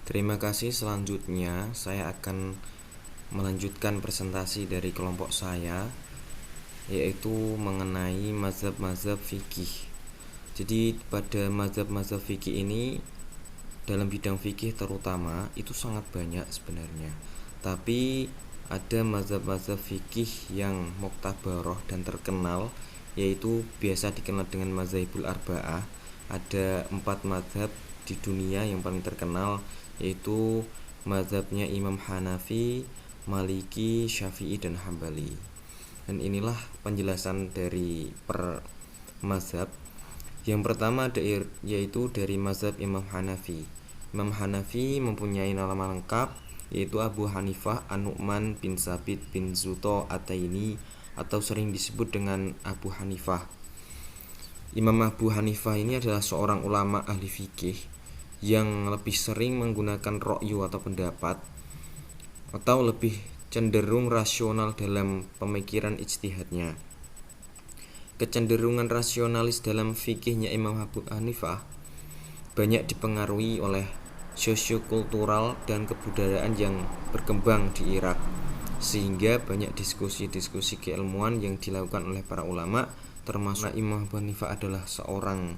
Terima kasih. Selanjutnya saya akan melanjutkan presentasi dari kelompok saya, yaitu mengenai mazhab-mazhab fikih. Jadi pada mazhab-mazhab fikih ini, dalam bidang fikih terutama, itu sangat banyak sebenarnya. Tapi ada mazhab-mazhab fikih yang muktabaroh dan terkenal, yaitu biasa dikenal dengan mazhabul arba'ah. Ada 4 mazhab di dunia yang paling terkenal, yaitu mazhabnya Imam Hanafi, Maliki, Syafi'i, dan Hambali. Dan inilah penjelasan dari per mazhab. Yang pertama yaitu dari mazhab Imam Hanafi. Imam Hanafi mempunyai nama lengkap, yaitu Abu Hanifah An-Nu'man bin Sabit bin Zuto Ataini, atau sering disebut dengan Abu Hanifah. Imam Abu Hanifah ini adalah seorang ulama ahli fikih yang lebih sering menggunakan ra'yu atau pendapat, atau lebih cenderung rasional dalam pemikiran ijtihadnya. Kecenderungan rasionalis dalam fikihnya Imam Abu Hanifah banyak dipengaruhi oleh sosiokultural dan kebudayaan yang berkembang di Irak, sehingga banyak diskusi-diskusi keilmuan yang dilakukan oleh para ulama, termasuk Imam Abu Hanifah adalah seorang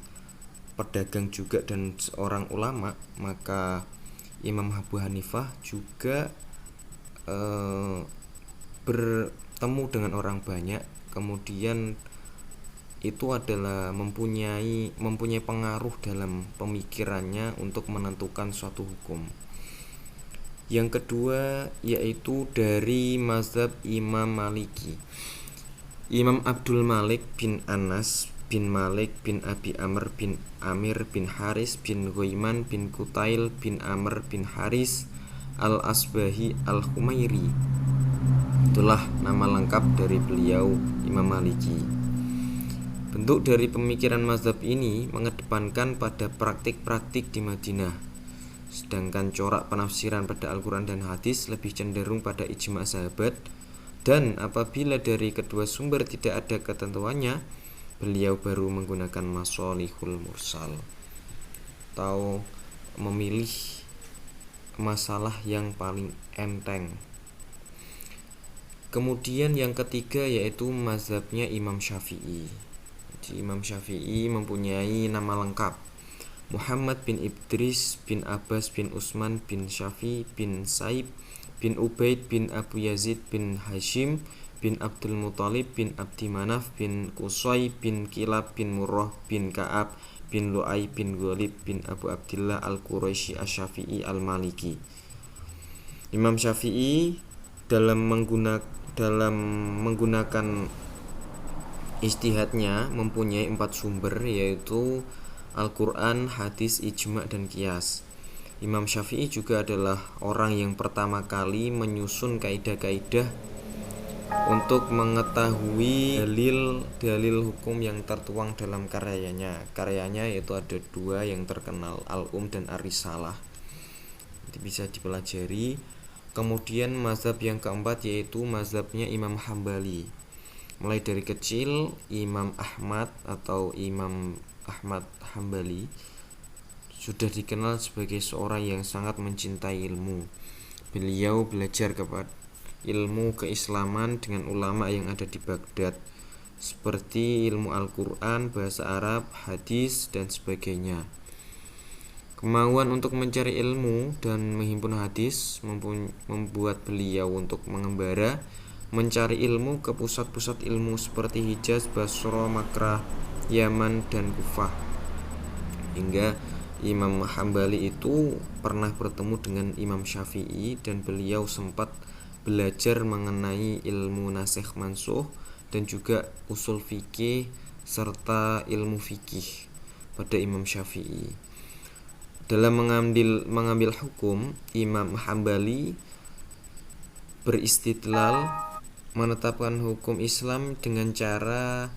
pedagang juga dan seorang ulama. Maka Imam Abu Hanifah juga bertemu dengan orang banyak, kemudian itu adalah mempunyai pengaruh dalam pemikirannya untuk menentukan suatu hukum. Yang kedua yaitu dari mazhab Imam Maliki. Imam Abdul Malik bin Anas bin Malik bin Abi Amr bin Amir bin Haris bin Ghaiman bin Kutail bin Amr bin Haris Al-Asbahi Al-Humairi. Itulah nama lengkap dari beliau, Imam Maliki. Bentuk dari pemikiran mazhab ini mengedepankan pada praktik-praktik di Madinah, sedangkan corak penafsiran pada Al-Quran dan hadis lebih cenderung pada ijma' sahabat. Dan apabila dari kedua sumber tidak ada ketentuannya, beliau baru menggunakan masolihul mursal, atau memilih masalah yang paling enteng. Kemudian yang ketiga yaitu mazhabnya Imam Syafi'i. Imam Syafi'i mempunyai nama lengkap Muhammad bin Idris bin Abbas bin Utsman bin Syafi bin Saib bin Ubaid bin Abu Yazid bin Hashim bin Abdul Muthalib bin Abdi Manaf bin Qusay bin Kilab bin Murrah bin Ka'ab bin Lu'ay bin Ghalib bin Abu Abdillah Al-Quraisy Asy-Syafi'i Al-Maliki. Imam Syafi'i dalam menggunakan ijtihadnya mempunyai 4 sumber, yaitu Al-Quran, hadis, ijma' dan qiyas. Imam Syafi'i juga adalah orang yang pertama kali menyusun kaidah-kaidah untuk mengetahui dalil hukum yang tertuang dalam karyanya. Karyanya yaitu ada 2 yang terkenal, Al-Um dan Ar-Risalah. Nanti bisa dipelajari. Kemudian mazhab yang keempat yaitu mazhabnya Imam Hambali. Mulai dari kecil, Imam Ahmad atau Imam Ahmad Hambali sudah dikenal sebagai seorang yang sangat mencintai ilmu. Beliau belajar kepada ilmu keislaman dengan ulama yang ada di Baghdad, seperti ilmu Al-Quran, bahasa Arab, hadis, dan sebagainya. Kemauan untuk mencari ilmu dan menghimpun hadis membuat beliau untuk mengembara mencari ilmu ke pusat-pusat ilmu seperti Hijaz, Basra, Makkah, Yaman, dan Kufah. Hingga Imam Hambali itu pernah bertemu dengan Imam Syafi'i dan beliau sempat belajar mengenai ilmu nasikh mansukh dan juga usul fikih serta ilmu fikih pada Imam Syafi'i. Dalam mengambil hukum, Imam Hambali beristidlal menetapkan hukum Islam dengan cara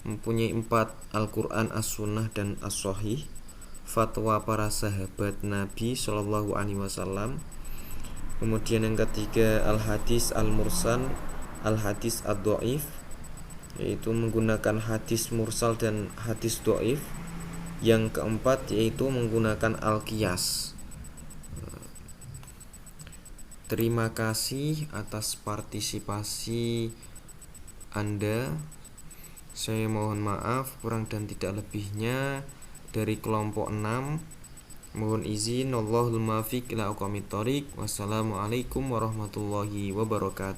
mempunyai 4 Al-Quran, As-Sunnah, dan As-Sahih, fatwa para sahabat Nabi SAW. Kemudian yang ketiga Al-Hadis Al-Mursal, Al-Hadis Ad-Dhaif, yaitu menggunakan hadis mursal dan hadis dhaif. Yang keempat yaitu menggunakan Al-Qiyas. Terima kasih atas partisipasi Anda. Saya mohon maaf kurang dan tidak lebihnya dari kelompok 6. Mohon izin, wallahul muwaffiq ila aqwamit thoriq. Wassalamualaikum warahmatullahi wabarakatuh.